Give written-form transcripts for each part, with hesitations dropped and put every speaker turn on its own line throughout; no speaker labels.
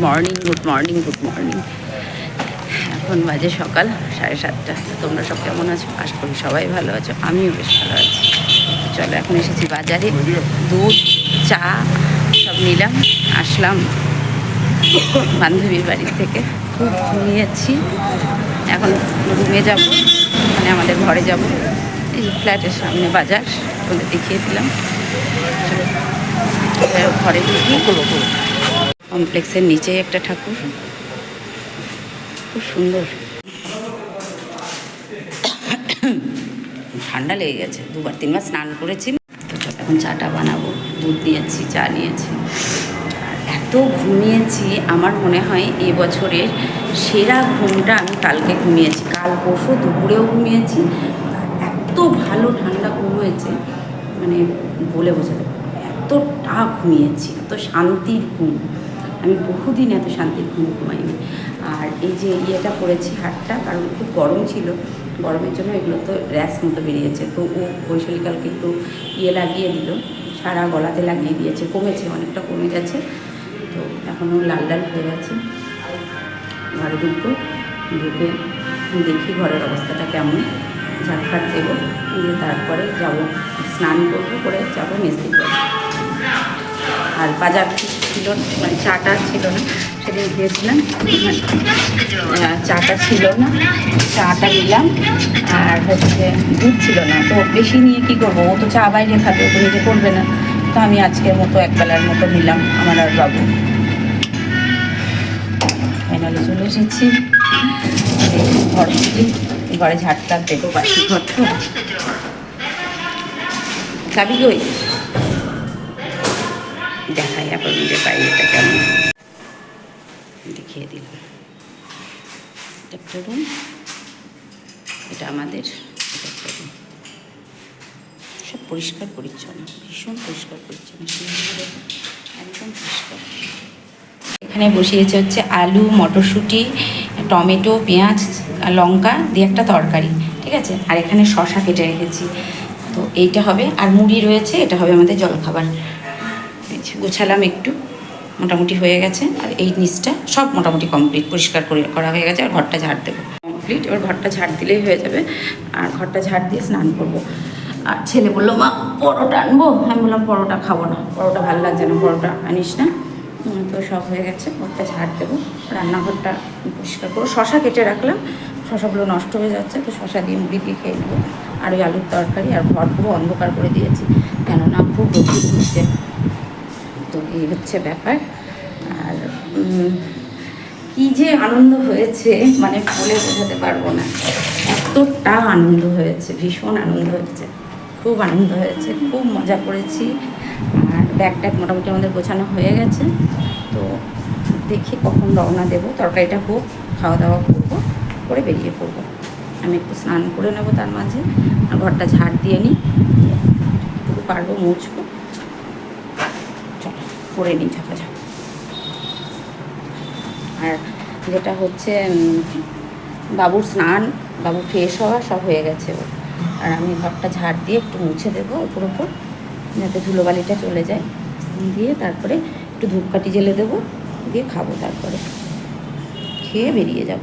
Morning, good morning, good morning. এখন বাজে সকাল 7:30। তোমরা সব কেমন আছো? আশা করি সবাই ভালো আছো, আমিও বেশ ভালো আছি। চলো, এখন এসেছি বাজারে, দুধ, চা সব নিলাম। আসলাম বান্ধবীর বাড়ি থেকে, খুব ঘুমিয়েছি। এখন রুমে যাব, মানে আমাদের ঘরে যাব। এই ফ্ল্যাটের সামনে বাজার, ওদের দেখিয়ে দিলাম। ঘরে ঢুকি। কমপ্লেক্সের নিচেই একটা ঠাকুর, খুব সুন্দর। ঠান্ডা লেগে গেছে, 2-3 বার স্নান করেছি। তো এখন চাটা বানাবো, দুধ নিয়েছি, চা নিয়েছি। এত ঘুমিয়েছি, আমার মনে হয় এবছরের সেরা ঘুমটা আমি কালকে ঘুমিয়েছি। কাল পরশু দুপুরেও ঘুমিয়েছি। এত ভালো ঠান্ডা ঘুম হয়েছে, মানে বলে বোঝাতে পারবো না। এতটা ঘুমিয়েছি, এত শান্তির ঘুম। আমি বহুদিন এত শান্তির ঘুম ঘুমাইনি। আর এই যে ইয়েটা পরেছি হাতটা, কারণ খুব গরম ছিল, গরমের জন্য এগুলো তো র্যাশ মতো বেরিয়েছে। তো ও বৈশালীকালকে একটু ইয়ে লাগিয়ে দিল, সারা গলাতে লাগিয়ে দিয়েছে, কমেছে, অনেকটা কমে গেছে। তো এখনও লাল লাল হয়ে গেছে। ঘরে ঢুকবো, ঢুকে দেখি ঘরের অবস্থাটা কেমন, ঝাড়ফাট দেবো, দিয়ে তারপরে যাব, স্নান করবো, করে যাবো মিস্ত্রির বাড়ি। আর বাজার ছিল না, মানে চাটা ছিল না, সেদিন গিয়েছিলাম, চাটা ছিল না, চাটা নিলাম। আর হচ্ছে দুধ ছিল না, তো বেশি নিয়ে কী করবো, ও তো চা বাইরে খাবে, ও তো নিজে করবে না। তো আমি আজকের মতো একবেলার মতো নিলাম, আমার আর বাবু। ফাইনালি চলে এসেছি ঘর থেকে। ঘরে ঝাড়টার দেবো, বাসি ঘর তো। চাবি কই? দেখাই অ্যাপার্টমেন্টের বাইরেটা কেমন, দেখিয়ে দিলাম। একটা রুম, এটা আমাদের, এটা একটা রুম। সব পরিষ্কার পরিচ্ছন্ন, ভীষণ পরিষ্কার পরিচ্ছন্ন, একদম পরিষ্কার। এখানে বসিয়েছে হচ্ছে আলু, মটরশুঁটি, টমেটো, পেঁয়াজ, লঙ্কা দিয়ে একটা তরকারি, ঠিক আছে। আর এখানে শশা কেটে রেখেছি। তো এইটা হবে, আর মুড়ি রয়েছে, এটা হবে আমাদের জলখাবার। গোছালাম একটু, মোটামুটি হয়ে গেছে। আর এই নিচটা সব মোটামুটি কমপ্লিট, পরিষ্কার করা হয়ে গেছে। আর ঘরটা ঝাড় দেবো, কমপ্লিট। এবার ঘরটা ঝাড় দিলেই হয়ে যাবে। আর ঘরটা ঝাড় দিয়ে স্নান করবো। আর ছেলে বললো, মা পরোটা আনবো। আমি বললাম পরোটা খাবো না, পরোটা ভালো লাগছে না, পরোটা আনিস না। তো সব হয়ে গেছে, ঘরটা ঝাড় দেবো, রান্নাঘরটা পরিষ্কার করবো। শশা কেটে রাখলাম, শশাগুলো নষ্ট হয়ে যাচ্ছে, তো শশা দিয়ে মুড়ি দিয়ে খেয়ে নেবো। আর ওই আলুর তরকারি। আর ঘর পুরো অন্ধকার করে দিয়েছি, কেননা খুব রোদ হচ্ছে। তো এই হচ্ছে ব্যাপার। আর কী যে আনন্দ হয়েছে, মানে বলে বোঝাতে পারবো না। এতটা আনন্দ হয়েছে, ভীষণ আনন্দ হয়েছে, খুব আনন্দ হয়েছে, খুব মজা করেছি। আর ব্যাগ ট্যাগ মোটামুটি আমাদের গোছানো হয়ে গেছে। তো দেখি কখন রওনা দেবো, তরকারিটা হোক, খাওয়া দাওয়া করবো, করে বেরিয়ে পড়বো। আমি একটু স্নান করে নেবো তার মাঝে, আর ঘরটা ঝাড় দিয়ে নিই, একটু পারবো মুছবো। চলো করে নিই ঝাঁকাঝাঁক। আর যেটা হচ্ছে, বাবুর স্নান, বাবু ফ্রেশ হওয়া সব হয়ে গেছে ওর। আর আমি ঘরটা ঝাড় দিয়ে একটু মুছে দেবো ওপর ওপর, যাতে ধুলোবালিটা চলে যায়। দিয়ে তারপরে একটু ধূপকাঠি জ্বেলে দেবো, দিয়ে খাবো, তারপরে খেয়ে বেরিয়ে যাব।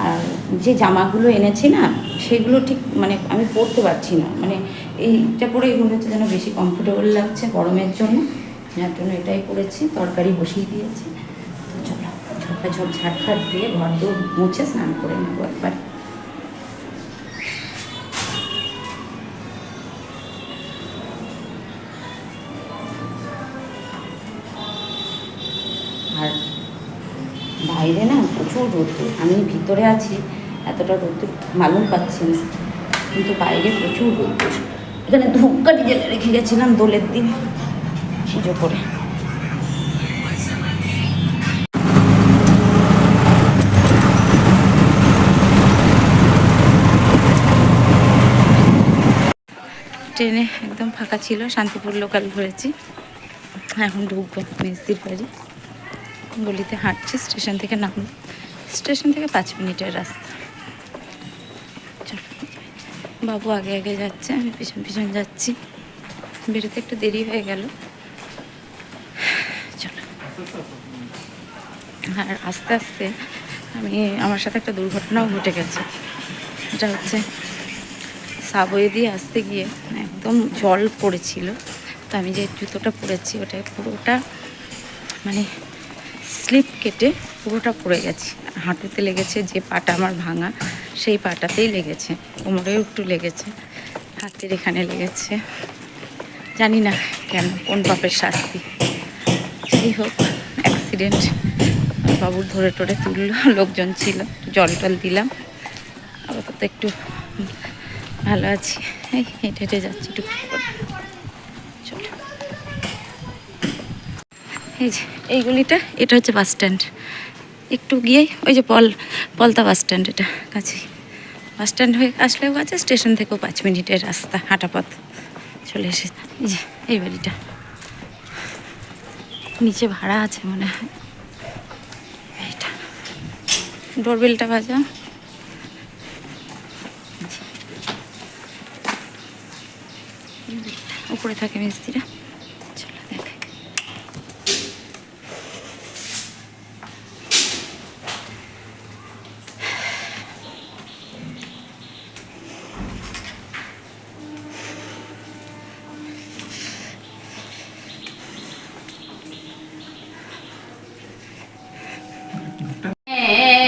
আর যে জামাগুলো এনেছি না, সেগুলো ঠিক মানে আমি পরতে পারছি না, মানে এইটা পরে এগুলো হচ্ছে যেন বেশি কমফোর্টেবল লাগছে গরমের জন্য, যার জন্য এটাই করেছি। তরকারি বসিয়ে দিয়েছি। তো চলো ঝটঝট ঝাড়ফাট দিয়ে ঘর দৌড় মুছে স্নান করে নেবো একবার। আর বাইরে না প্রচুর রোদ্দুর, আমি ভিতরে আছি, এতটা রোদ্দুর মালুম পাচ্ছি না, কিন্তু বাইরে প্রচুর রোদ্দুর। এখানে ধূপকাঠি জ্বেলে রেখে গেছিলাম দোলের দিন পুজো করে। ট্রেনে একদম ফাঁকা ছিল, শান্তিপুর লোকাল ধরেছি। এখন ঢুকবো মিস্ত্রির বাড়ি। গলিতে হাঁটছি, স্টেশন থেকে নামবো, স্টেশন থেকে 5 মিনিটের রাস্তা। বাবু আগে আগে যাচ্ছে, আমি পিছন পিছন যাচ্ছি। বেরোতে একটু দেরি হয়ে গেল। চলো আর আস্তে আস্তে আমার সাথে একটা দুর্ঘটনাও ঘটে গেছে। এটা হচ্ছে সাবওয়ে দিয়ে আসতে গিয়ে একদম জল পড়েছিল, তো আমি যে জুতোটা পরেছি ওটা পুরোটা মানে স্লিপ কেটে পুরোটা পড়ে গেছি। হাঁটুতে লেগেছে, যে পাটা আমার ভাঙা সেই পাটাতেই লেগেছে, কোমরেও একটু লেগেছে, হাতের এখানে লেগেছে। জানি না কেন, কোন পাপের শাস্তি। যাই হোক, অ্যাক্সিডেন্ট। বাবুর ধরে টরে তুললো, লোকজন ছিল, জল টল দিলাম, আপাতত একটু ভালো আছি। এই হেঁটে হেঁটে যাচ্ছি টুকটুক করে। চলো, এই যে এই গলিটা, এটা হচ্ছে বাস স্ট্যান্ড। একটু গিয়ে ওই যে পলতা বাস স্ট্যান্ড, এটা কাছে। বাস স্ট্যান্ড হয়ে আসলেও কাছে, স্টেশন থেকেও 5 মিনিটের রাস্তা, হাঁটা পথ। চলে এসে এই যে এই বাড়িটা, নিচে ভাড়া আছে মনে হয়। এইটা ডোরবেলটা বাজা। উপরে থাকে মিস্ত্রিরা। চলো দেখাই।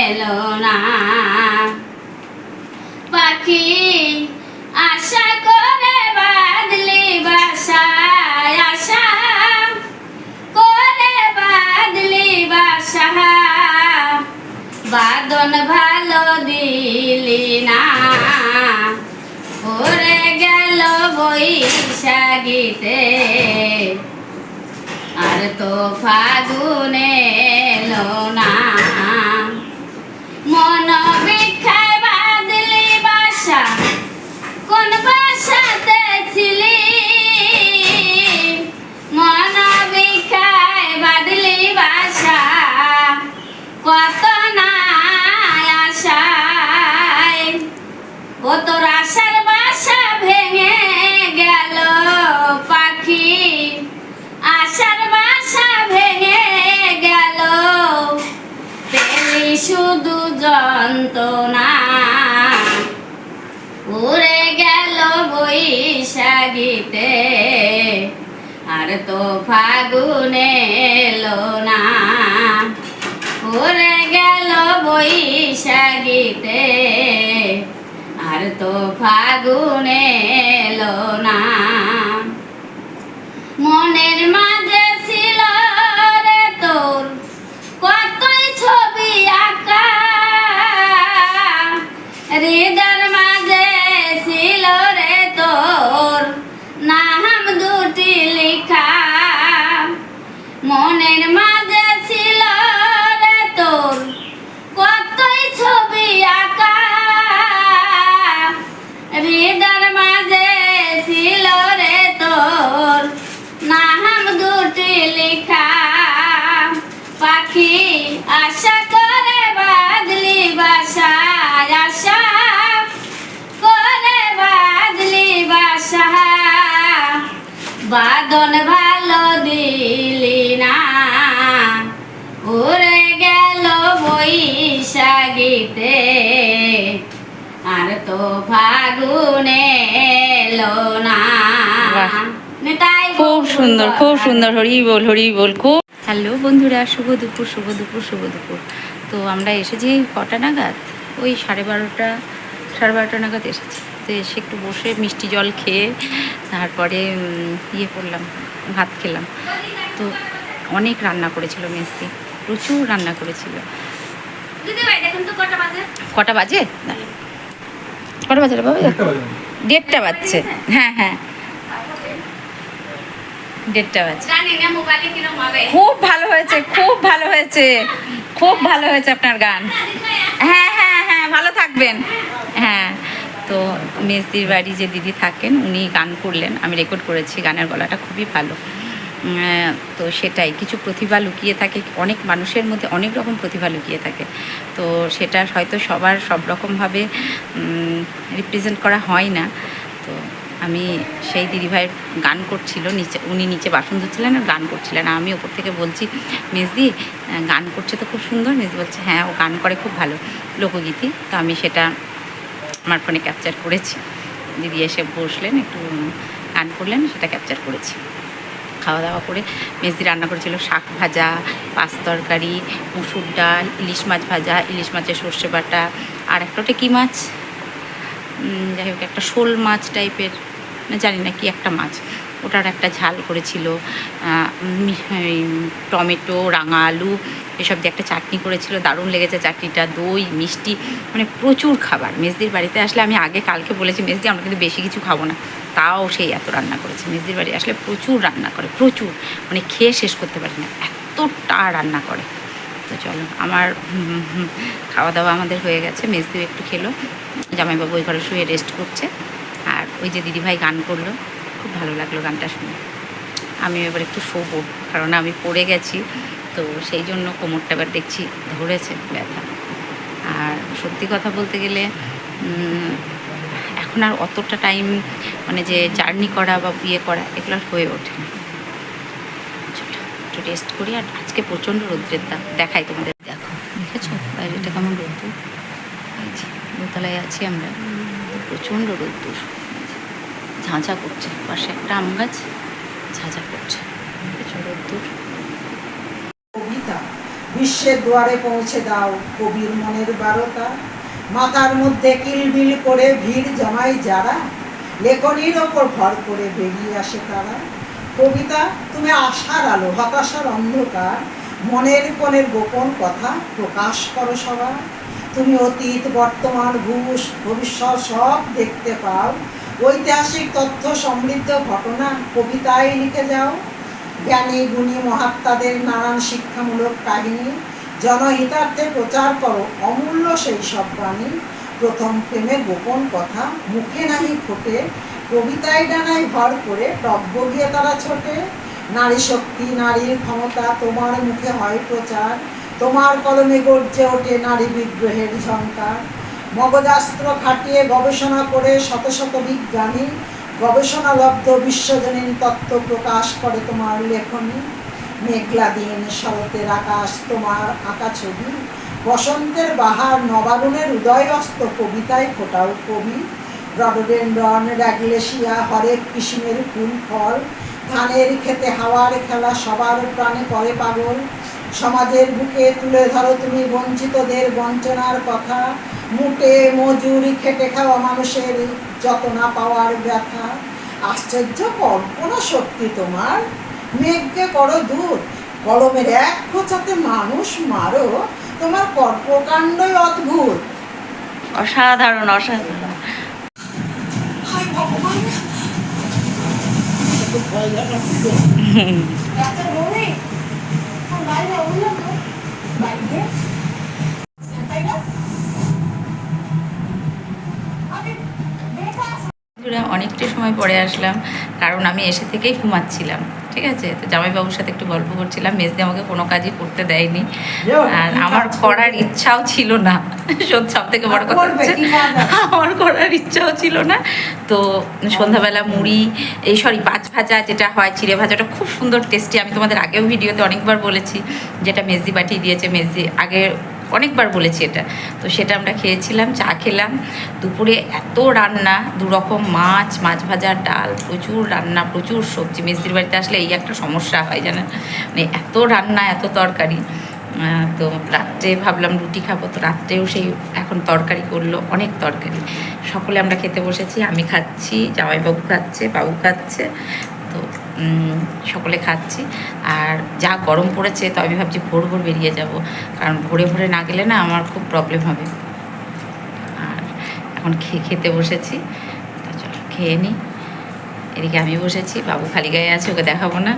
এলো না পাখি আশা করে বাদলি বাসায়, আশা করে বাদলি বাসা, বাদন ভালো দিলি না, ওরে গেল বৈশাখীতে, আর তো ফাগুনে এলো না। মন বিখায় বাদলি বাসা, কোন বাসাতে ছিলি, মন বিখায় বাদলি বাসা, কত না আশায়, ও তোর আশার বাসা ভেঙে গেল পাখি, আশার বাসা ভেঙে গেল, পেলি শুধু যন্ত্রণা, উড়ে গেল বৈশাখীতে, আর তো ফাগুনে এলো না, উড়ে গেল বৈশাখীতে, আর তো ফাগুনে এলো না। মনের মাঝে ছিল রে তোর কতই ছবি আঁকা, হৃদয়ের মাঝে ছিল রে তোর নাম দুটি লেখা, মনের মাঝে ছিল রে তোর কতই ছবি আঁকা, হৃদয়ের মাঝে ছিল রে তোর নাম দুটি লেখা, পাখি আশা করে বাদলি বাসায়, আশা করে বাদলি বাসা, বাদন ভালো দিলি না, উড়ে গেল বৈশাখীতে, আর তো ফাগুনে এলো না। খুব সুন্দর, খুব সুন্দর। হরি বল, হরি বল। খুব হ্যালো বন্ধুরা, শুভ দুপুর, শুভ দুপুর, শুভ দুপুর। তো আমরা এসেছি কটা নাগাদ, ওই 12:30 নাগাদ এসেছি। তো এসে একটু বসে মিষ্টি জল খেয়ে তারপরে করলাম, ভাত খেলাম। তো অনেক রান্না করেছিল মিস্ত্রি, প্রচুর রান্না করেছিল। কটা বাজে? কটা বাজে রে বাবা? 1:30 বাজছে। হ্যাঁ হ্যাঁ, 1:30 বাজে। খুব ভালো হয়েছে, খুব ভালো হয়েছে, খুব ভালো হয়েছে আপনার গান। হ্যাঁ হ্যাঁ হ্যাঁ, ভালো থাকবেন। হ্যাঁ, তো মেজদির বাড়ি যে দিদি থাকেন উনি গান করলেন, আমি রেকর্ড করেছি, গানের গলাটা খুবই ভালো। তো সেটাই, কিছু প্রতিভা লুকিয়ে থাকে, অনেক মানুষের মধ্যে অনেক রকম প্রতিভা লুকিয়ে থাকে। তো সেটা হয়তো সবার সব রকমভাবে রিপ্রেজেন্ট করা হয় না। তো আমি সেই দিদিভাইয়ের গান করছিল নিচে, উনি নিচে বাসন ধুচ্ছিলেন আর গান করছিলেন, আর আমি ওপর থেকে বলছি মেজদি গান করছে তো খুব সুন্দর। মেজদি বলছে হ্যাঁ ও গান করে খুব ভালো, লোকগীতি। তো আমি সেটা আমার ফোনে ক্যাপচার করেছি। দিদি এসে বসলেন, একটু গান করলেন, সেটা ক্যাপচার করেছি। খাওয়া দাওয়া করে মেজদি রান্না করেছিল শাক ভাজা, পাঁচ তরকারি, মুসুর ডাল, ইলিশ মাছ ভাজা, ইলিশ মাছের সর্ষে বাটা, আর একটা ওটা কী মাছ, যাই হোক একটা শোল মাছ টাইপের, জানি না কি একটা মাছ, ওটার একটা ঝাল করেছিল। টমেটো, রাঙা আলু এসব দিয়ে একটা চাটনি করেছিল, দারুণ লেগেছে চাটনিটা। দই, মিষ্টি, মানে প্রচুর খাবার। মেজদির বাড়িতে আসলে আমি আগে কালকে বলেছি মেজদি আমরা কিন্তু বেশি কিছু খাবো না, তাও সেই এত রান্না করেছে। মেজদির বাড়ি আসলে প্রচুর রান্না করে, প্রচুর, মানে খেয়ে শেষ করতে পারি না, এতটা রান্না করে। তো চলো, আমার খাওয়া দাওয়া আমাদের হয়ে গেছে। মেজদিও একটু খেলো, জামাইবাবু ওই ঘরে শুয়ে রেস্ট করছে, আর ওই যে দিদিভাই গান করলো, খুব ভালো লাগলো গানটা শুনে। আমি এবার একটু শোবো, কারণ আমি পড়ে গেছি, তো সেই জন্য কোমরটা এবার দেখছি ধরেছে ব্যথা। আর সত্যি কথা বলতে গেলে এখন আর অতটা টাইম মানে যে জার্নি করা বা বিয়ে করা এগুলো আর হয়ে ওঠে না। চলো একটু রেস্ট করি। আর আজকে প্রচণ্ড রৌদ্রের দাম, দেখাই তোমাদের। দেখো, দেখেছো বাইরেটা কেমন রোদ্দুর, এই যে দোতলায় আছি আমরা, প্রচণ্ড রোদ্দুর, ঝাঁঝা করছে। পাশে একটা আম গাছ, ঝাঁঝা করছে, দেখেছো রোদ্দুর।
কবিতা বিশ্বের দুয়ারে পৌঁছে দাও, কবির মনের বারতা, মাথার মধ্যে কিলবিল করে ভিড় জমায় যারা, লেখনির ওপর ভর করে বেরিয়ে আসে তারা। কবিতা তুমি আশার আলো, হতাশার অন্ধকার, মনের কোণের গোপন কথা প্রকাশ করো সবার। তুমি অতীত, বর্তমান, ভবিষ্যৎ সব দেখতে পাও, ঐতিহাসিক তথ্য সমৃদ্ধ ঘটনা কবিতায় লিখে যাও। জ্ঞানী গুণী মহাত্মাদের নানান শিক্ষামূলক কাহিনী জনহিতার্থে প্রচার করো অমূল্য সেই সব বাণী। প্রথম প্রেমের গোপন কথা মুখে নাহি ফোটে, কবিতায় ডানায় ভর করে টব্য গিয়ে তারা ছোটে। নারী শক্তি, নারীর ক্ষমতা তোমার মুখে হয় প্রচার, তোমার কলমে গর্জে ওঠে নারী বিদ্রোহের ঝঙ্কার। মগজাস্ত্র খাটিয়ে গবেষণা করে শত শত বিজ্ঞানী গবেষণালব্ধ বিশ্বজনীন তত্ত্ব প্রকাশ করে তোমার লেখনী। মেঘলা দিন, শরতের আকাশ তোমার আঁকা ছবি, বসন্তের বাহার, নবারুণের উদয় অস্ত কবিতায় ফোটাও কবি। রডোডেনড্রন, র্যাগলেশিয়া, হরেক কিসিমের ফুল ফল, ধানের খেতে হাওয়ার খেলা সবার প্রাণে করে পাগল। সমাজের বুকে তুলে ধরো তুমি বঞ্চিতদের বঞ্চনার কথা, মুটে মজুরি খেটে খাওয়া মানুষের যত না পাওয়ার ব্যথা। আশ্চর্য কল্পনা শক্তি তোমার, মেঘকে করো দূর, কলমের এক খোঁচাতে মানুষ মারো, তোমার কর্মকাণ্ডই অদ্ভুত।
অসাধারণ, অসাধারণ। অনেকটা সময় পরে আসলাম, কারণ আমি এসে থেকেই ঘুমাচ্ছিলাম, ঠিক আছে। তো জামাইবাবুর সাথে একটু গল্প করছিলাম। মেজদি আমাকে কোনো কাজই করতে দেয়নি, আর আমার করার ইচ্ছাও ছিল না। সব থেকে বড় কথা হচ্ছে আমার করার ইচ্ছাও ছিল না। তো সন্ধ্যাবেলা মুড়ি, এই মাছ ভাজা যেটা হয়, চিড়ে ভাজাটা খুব সুন্দর টেস্টি। আমি তোমাদের আগেও ভিডিওতে অনেকবার বলেছি, যেটা মেজদি পাঠিয়ে দিয়েছে। মেজদি আগে অনেকবার বলেছি এটা, তো সেটা আমরা খেয়েছিলাম, চা খেলাম। দুপুরে এত রান্না, 2 রকম মাছ, মাছ ভাজা, ডাল, প্রচুর রান্না, প্রচুর সবজি। মেজদির বাড়িতে আসলে এই একটা সমস্যা হয় জানেন, মানে এত রান্না, এত তরকারি। তো রাত্রে ভাবলাম রুটি খাবো, তো রাত্রেও সেই এখন তরকারি করলো, অনেক তরকারি। সকলে আমরা খেতে বসেছি, আমি খাচ্ছি, জামাইবাবু খাচ্ছে, বাবু খাচ্ছে, তো সকলে খাচ্ছি। আর যা গরম পড়েছে, তো আমি ভাবছি ভোর ভোর বেরিয়ে যাব, কারণ ভোরে ভোরে না গেলে না আমার খুব প্রবলেম হবে। আর এখন খেতে বসেছি, তা চলো খেয়ে নিই। এদিকে আমি বসেছি, বাবু খালি গায়ে আছে, ওকে দেখাবো না।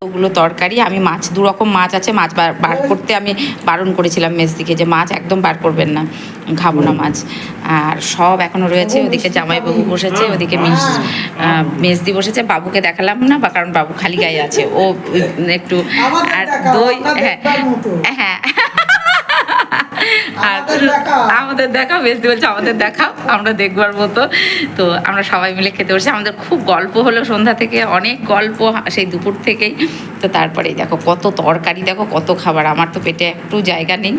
ওগুলো তরকারি, আমি মাছ, 2 রকম মাছ আছে, মাছ বার করতে আমি বারণ করেছিলাম মেজদিকে যে মাছ একদম বার করবেন না, খাবো না মাছ। আর সব এখনও রয়েছে। ওদিকে জামাইবাবু বসেছে, ওদিকে মেজদি বসেছে। বাবুকে দেখালাম না, বা কারণ বাবু খালি গায়ে আছে, ও একটু আর দই, হ্যাঁ হ্যাঁ আর
আমাদের দেখাও।
আমাদের দেখাও, বেশি বলছে আমাদের দেখাও, আমরা দেখবার মতো। তো আমরা সবাই মিলে খেতে বসে, আমাদের খুব গল্প হলো সন্ধ্যা থেকে, অনেক গল্প সেই দুপুর থেকেই। তো তারপরেই দেখো কত তরকারি, দেখো কত খাবার, আমার তো পেটে একটু জায়গা নেই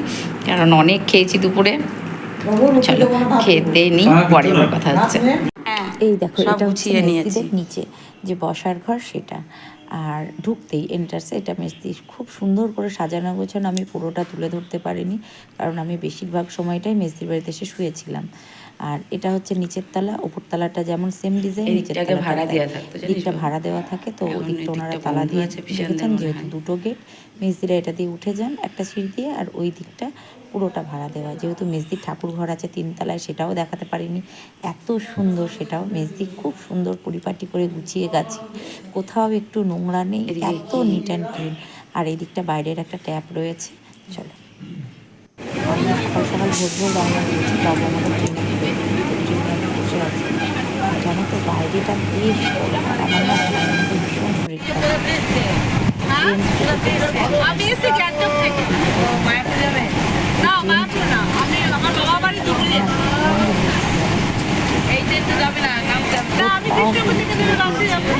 কারণ অনেক খেয়েছি দুপুরে। চলো খেতে নি, পরে আমার কথা হচ্ছে।
এই দেখো
সব
এটা হচ্ছে
গুছিয়ে নিয়েছি।
মেসিদের নিচে যে বসার ঘর সেটা। আর ঢুকতেই এন্ট্রান্সে এটা মেসি খুব সুন্দর করে সাজানো গোছানো। আমি পুরোটা তুলে ধরতে পারিনি কারণ আমি বেশিরভাগ সময়টাই মেসির বাড়িতে এসে শুয়েছিলাম। আর এটা হচ্ছে নিচের তলা, উপর তলাটা যেমন সেম ডিজাইন, নিচের
এদিকটাকে
তলাটা
ভাড়া
তাই।
দেওয়া থাকতো, জানিস
দিকটা
তো?
ভাড়া দেওয়া থাকে, তো
এখন
ওদিকটা ওনারা
এদিকটা
তালা
বন্ধ
দিয়ে
আছে, ভীষণ
রেখেছেন,
মনে
যেহেতু
হয়।
দুটো গেট। মেসিরা এটা দিয়ে উঠে যান একটা সিঁড়ি দিয়ে, আর ওই দিকটা পুরোটা ভাড়া দেওয়া। যেহেতু মেসদির ঠাকুর ঘর আছে 3 তলায়, সেটাও দেখাতে পারিনি। এত সুন্দর সেটাও, মেসদি খুব সুন্দর পরিপাটি করে গুছিয়ে গেছে, কোথাও একটু নোংরা নেই,
এদিকে
এত
কি?
Neat and clean. আর এই দিকটা বাইরের একটা ট্যাপ রয়েছে। চলো, আমরা সকাল সকাল ভোর ভোর রওনা দিয়েছি, বাবু আমাদের ট্রেনে তুলে দিল, তো ট্রেনে আমি বসে আছি। আর জানো তো বাইরেটা বেশ গরম, আর আমার না ঠান্ডার মধ্যে ভীষণ শরীর খারাপ।
আমি এসে গ্যাংটক থেকে। ও মায়াপুর যাবে? না মায়াপুর না, আমি আমার বাবা বাড়ি ধুবুলিয়া। এই ট্রেন তো যাবে না, নাম যাবে না। আমি কৃষ্ণপুর থেকে নেমে বাসে যাবো।